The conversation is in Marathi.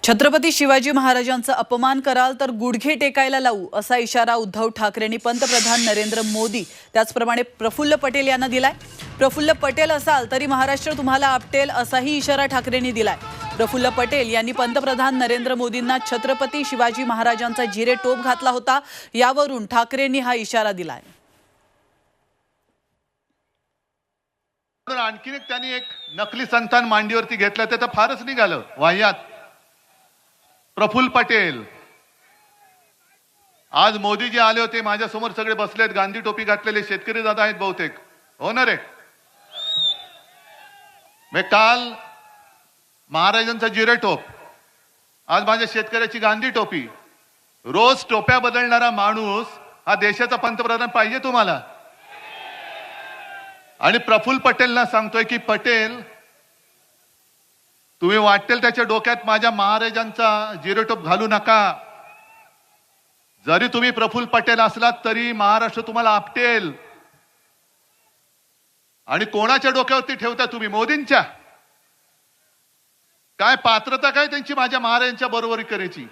छत्रपती शिवाजी महाराजांचा अपमान कराल तर गुडघे टेकायला लावू असा इशारा उद्धव ठाकरेंनी पंतप्रधान नरेंद्र मोदी त्याचप्रमाणे प्रफुल्ल पटेल यांना दिलाय। प्रफुल्ल पटेल असाल तरी महाराष्ट्र तुम्हाला आपटेल असाही इशारा ठाकरेंनी दिलाय। प्रफुल्ल पटेल यांनी पंतप्रधान नरेंद्र मोदींना छत्रपती शिवाजी महाराजांचा जिरे टोप घातला होता, यावरून ठाकरेंनी हा इशारा दिलाय। आणखीन एक त्यांनी एक नकली संतान मांडीवरती घेतलं ते तर फारच निघालं वाह्यात। प्रफुल्ल पटेल आज मोदीजी आले होते, माझ्या समोर सगळे बसलेत, गांधी टोपी घातलेले शेतकरी दादा आहेत बहुतेक, हो ना रे। मी काल महाराजांचा जिरे टोप, आज माझ्या शेतकऱ्याची गांधी टोपी। रोज टोप्या बदलणारा माणूस हा देशाचा पंतप्रधान पाहिजे तुम्हाला? आणि प्रफुल्ल पटेलना सांगतोय की पटेल, तुम्ही वाटेल त्याच्या डोक्यात माझ्या महाराजांचा जिरेटोप घालू नका। जरी तुम्ही प्रफुल्ल पटेल असलात तरी महाराष्ट्र तुम्हाला आपटेल। आणि कोणाच्या डोक्यावरती ठेवता तुम्ही? मोदींच्या? काय पात्रता काय त्यांची माझ्या महाराजांच्या बरोबरी करायची?